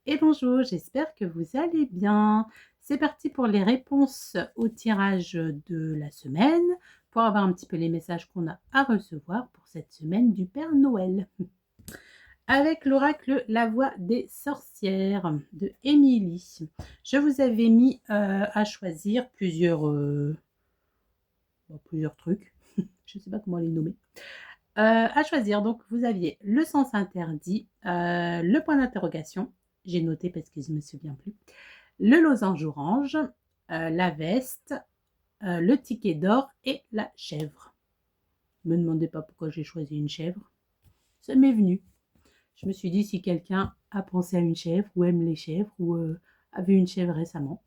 Et bonjour, j'espère que vous allez bien. C'est parti pour les réponses au tirage de la semaine, pour avoir un petit peu les messages qu'on a à recevoir pour cette semaine du Père Noël. Avec l'oracle La Voix des sorcières de Émilie. Je vous avais mis à choisir plusieurs trucs. Je ne sais pas comment les nommer. À choisir, donc vous aviez le sens interdit, le point d'interrogation, j'ai noté parce que je ne me souviens plus, le losange orange, la veste, le ticket d'or et la chèvre. Ne me demandez pas pourquoi j'ai choisi une chèvre, ça m'est venu. Je me suis dit si quelqu'un a pensé à une chèvre ou aime les chèvres ou a vu une chèvre récemment,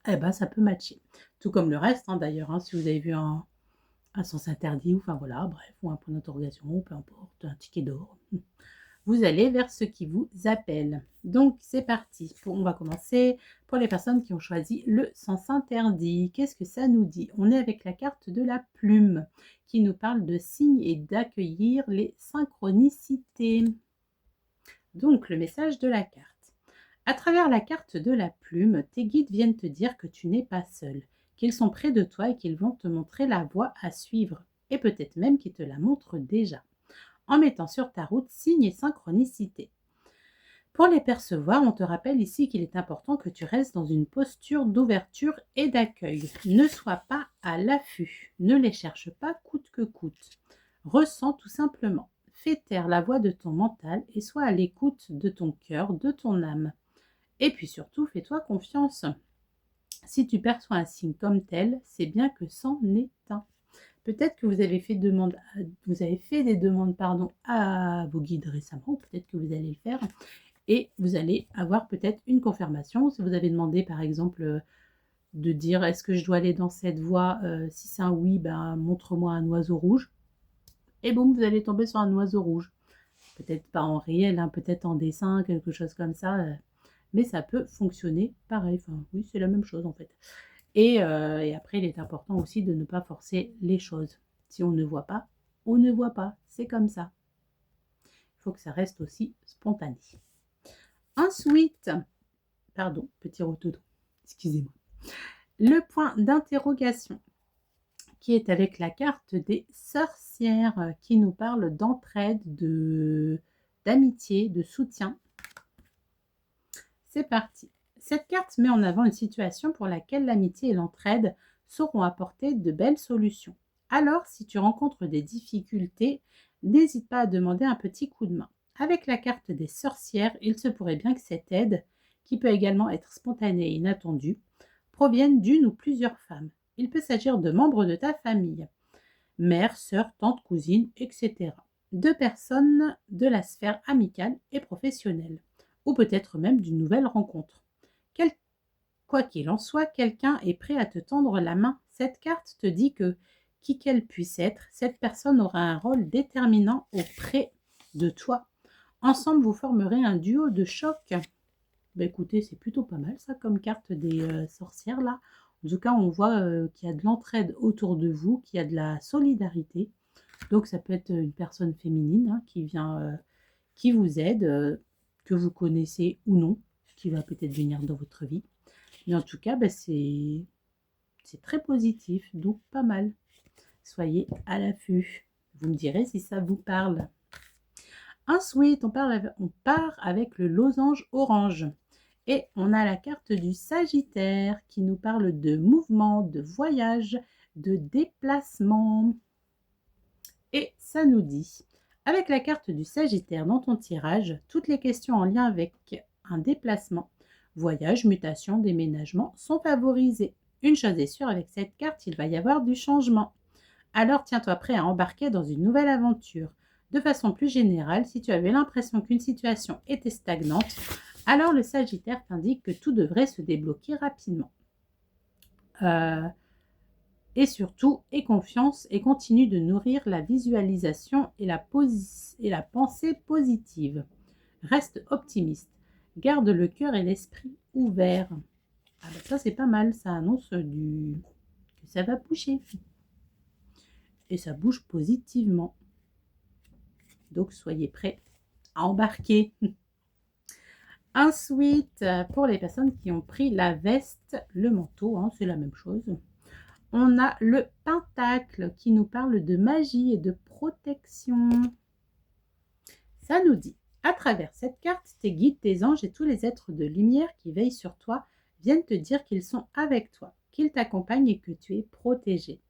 eh ben ça peut matcher. Tout comme le reste hein, d'ailleurs, hein, si vous avez vu un sens interdit, ou enfin voilà, bref, ou un point d'interrogation, ou peu importe, un ticket d'or. Vous allez vers ce qui vous appelle. Donc c'est parti. On va commencer pour les personnes qui ont choisi le sens interdit. Qu'est-ce que ça nous dit? On est avec la carte de la plume qui nous parle de signes et d'accueillir les synchronicités. Donc le message de la carte. À travers la carte de la plume, tes guides viennent te dire que tu n'es pas seul, qu'ils sont près de toi et qu'ils vont te montrer la voie à suivre, et peut-être même qu'ils te la montrent déjà, en mettant sur ta route signes et synchronicité. Pour les percevoir, on te rappelle ici qu'il est important que tu restes dans une posture d'ouverture et d'accueil. Ne sois pas à l'affût, ne les cherche pas coûte que coûte. Ressens tout simplement. Fais taire la voix de ton mental et sois à l'écoute de ton cœur, de ton âme. Et puis surtout, fais-toi confiance. Si tu perçois un signe comme tel, c'est bien que c'en est un. Peut-être que vous avez fait des demandes à vos guides récemment, ou peut-être que vous allez le faire, et vous allez avoir peut-être une confirmation. Si vous avez demandé par exemple de dire est-ce que je dois aller dans cette voie, si c'est un oui, ben, montre-moi un oiseau rouge, et boum, vous allez tomber sur un oiseau rouge. Peut-être pas en réel, hein, peut-être en dessin, quelque chose comme ça, mais ça peut fonctionner pareil. Enfin, oui, c'est la même chose en fait. Et après, il est important aussi de ne pas forcer les choses. Si on ne voit pas, on ne voit pas. C'est comme ça. Il faut que ça reste aussi spontané. Ensuite, pardon, petit rotodo, excusez-moi. Le point d'interrogation qui est avec la carte des sorcières qui nous parle d'entraide, d'amitié, de soutien. C'est parti. Cette carte met en avant une situation pour laquelle l'amitié et l'entraide sauront apporter de belles solutions. Alors, si tu rencontres des difficultés, n'hésite pas à demander un petit coup de main. Avec la carte des sorcières, il se pourrait bien que cette aide, qui peut également être spontanée et inattendue, provienne d'une ou plusieurs femmes. Il peut s'agir de membres de ta famille, mère, sœur, tante, cousine, etc. De personnes de la sphère amicale et professionnelle, ou peut-être même d'une nouvelle rencontre. Quoi qu'il en soit, quelqu'un est prêt à te tendre la main. Cette carte te dit que, qui qu'elle puisse être, cette personne aura un rôle déterminant auprès de toi. Ensemble, vous formerez un duo de choc. Ben écoutez, c'est plutôt pas mal ça comme carte des sorcières là. En tout cas, on voit qu'il y a de l'entraide autour de vous, qu'il y a de la solidarité. Donc ça peut être une personne féminine hein, qui vient, qui vous aide, que vous connaissez ou non, qui va peut-être venir dans votre vie. Mais en tout cas, ben, c'est très positif, donc pas mal. Soyez à l'affût. Vous me direz si ça vous parle. Ensuite, on part avec le losange orange. Et on a la carte du Sagittaire qui nous parle de mouvement, de voyage, de déplacement. Et ça nous dit, avec la carte du Sagittaire dans ton tirage, toutes les questions en lien avec un déplacement, voyage, mutation, déménagement sont favorisées. Une chose est sûre, avec cette carte, il va y avoir du changement. Alors tiens-toi prêt à embarquer dans une nouvelle aventure. De façon plus générale, si tu avais l'impression qu'une situation était stagnante, alors le Sagittaire t'indique que tout devrait se débloquer rapidement. Et surtout, aie confiance et continue de nourrir la visualisation et la pensée positive. Reste optimiste. Garde le cœur et l'esprit ouverts. Ah ben ça c'est pas mal, ça annonce que ça va bouger. Et ça bouge positivement. Donc soyez prêts à embarquer. Ensuite, pour les personnes qui ont pris la veste, le manteau, hein, c'est la même chose. On a le pentacle qui nous parle de magie et de protection. Ça nous dit, à travers cette carte, tes guides, tes anges et tous les êtres de lumière qui veillent sur toi viennent te dire qu'ils sont avec toi, qu'ils t'accompagnent et que tu es protégé.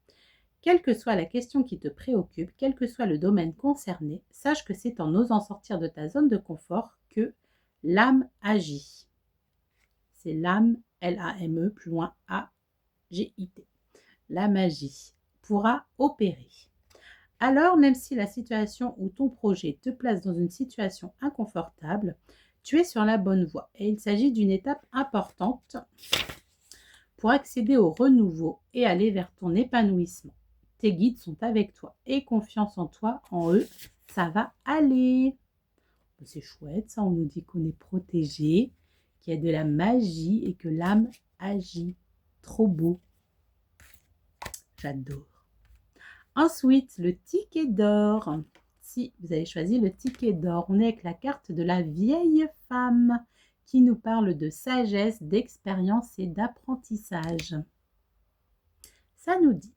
Quelle que soit la question qui te préoccupe, quel que soit le domaine concerné, sache que c'est en osant sortir de ta zone de confort que l'âme agit. C'est l'âme, L-A-M-E, plus loin A-G-I-T. La magie pourra opérer. Alors, même si la situation ou ton projet te place dans une situation inconfortable, tu es sur la bonne voie et il s'agit d'une étape importante pour accéder au renouveau et aller vers ton épanouissement. Tes guides sont avec toi et confiance en toi, en eux, ça va aller. C'est chouette, ça, on nous dit qu'on est protégé, qu'il y a de la magie et que l'âme agit. Trop beau. J'adore. Ensuite, le ticket d'or. Si vous avez choisi le ticket d'or, on est avec la carte de la vieille femme qui nous parle de sagesse, d'expérience et d'apprentissage. Ça nous dit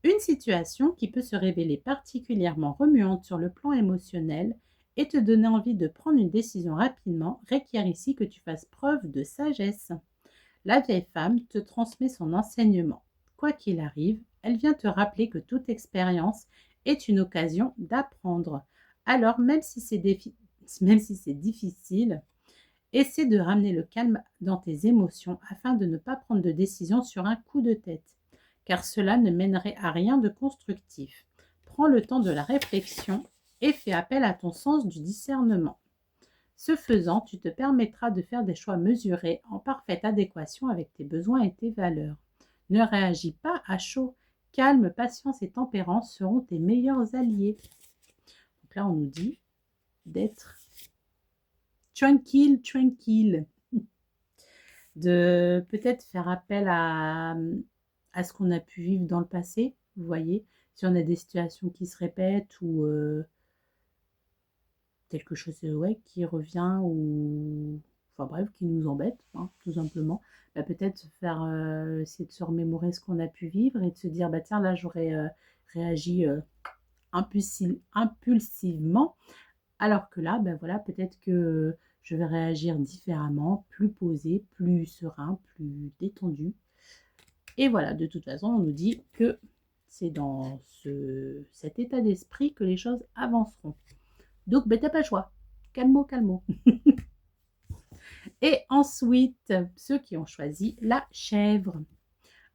une situation qui peut se révéler particulièrement remuante sur le plan émotionnel et te donner envie de prendre une décision rapidement requiert ici que tu fasses preuve de sagesse. La vieille femme te transmet son enseignement. Quoi qu'il arrive, elle vient te rappeler que toute expérience est une occasion d'apprendre. Alors, même si c'est difficile, essaie de ramener le calme dans tes émotions afin de ne pas prendre de décision sur un coup de tête, car cela ne mènerait à rien de constructif. Prends le temps de la réflexion et fais appel à ton sens du discernement. Ce faisant, tu te permettras de faire des choix mesurés en parfaite adéquation avec tes besoins et tes valeurs. Ne réagis pas à chaud. Calme, patience et tempérance seront tes meilleurs alliés. Donc là, on nous dit d'être tranquille. De peut-être faire appel à ce qu'on a pu vivre dans le passé. Vous voyez, si on a des situations qui se répètent ou quelque chose qui revient ou enfin bref, qui nous embête, hein, tout simplement, bah, peut-être faire essayer de se remémorer ce qu'on a pu vivre et de se dire bah tiens là j'aurais réagi impulsivement, alors que là ben voilà peut-être que je vais réagir différemment, plus posé, plus serein, plus détendu. Et voilà, de toute façon on nous dit que c'est dans cet état d'esprit que les choses avanceront. Donc, ben, t'as pas le choix. Calmo. Et ensuite, ceux qui ont choisi la chèvre.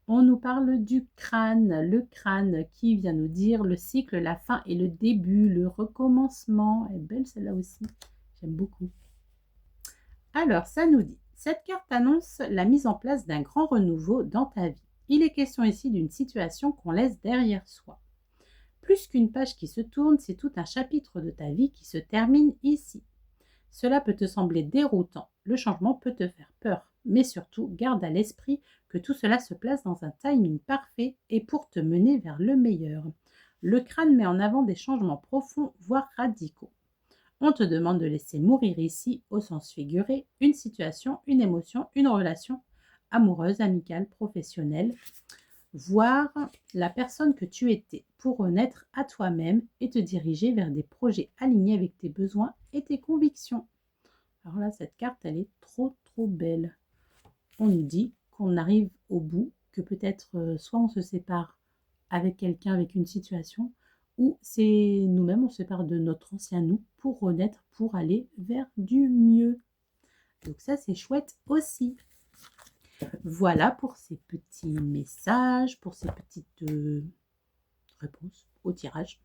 On nous parle du crâne. Le crâne qui vient nous dire le cycle, la fin et le début, le recommencement. Elle est belle celle-là aussi. J'aime beaucoup. Alors, ça nous dit, cette carte annonce la mise en place d'un grand renouveau dans ta vie. Il est question ici d'une situation qu'on laisse derrière soi. Plus qu'une page qui se tourne, c'est tout un chapitre de ta vie qui se termine ici. Cela peut te sembler déroutant, le changement peut te faire peur, mais surtout garde à l'esprit que tout cela se place dans un timing parfait et pour te mener vers le meilleur. Le crâne met en avant des changements profonds, voire radicaux. On te demande de laisser mourir ici, au sens figuré, une situation, une émotion, une relation amoureuse, amicale, professionnelle, voir la personne que tu étais pour renaître à toi-même et te diriger vers des projets alignés avec tes besoins et tes convictions. Alors là, cette carte, elle est trop belle. On nous dit qu'on arrive au bout, que peut-être soit on se sépare avec quelqu'un, avec une situation, ou c'est nous-mêmes, on se sépare de notre ancien nous pour renaître, pour aller vers du mieux. Donc ça, c'est chouette aussi. Voilà pour ces petits messages, pour ces petites réponses au tirage.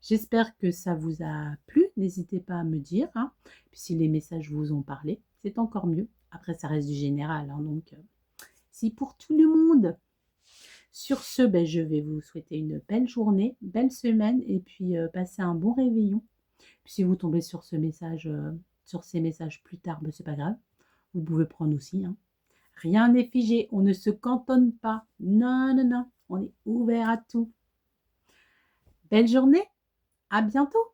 J'espère que ça vous a plu. N'hésitez pas à me dire. Hein. Puis si les messages vous ont parlé, c'est encore mieux. Après, ça reste du général. Hein, donc, c'est pour tout le monde. Sur ce, ben, je vais vous souhaiter une belle journée, belle semaine et puis passer un bon réveillon. Puis si vous tombez sur ce message, sur ces messages plus tard, ben, c'est pas grave. Vous pouvez prendre aussi. Hein. Rien n'est figé, on ne se cantonne pas. Non, on est ouvert à tout. Belle journée, à bientôt.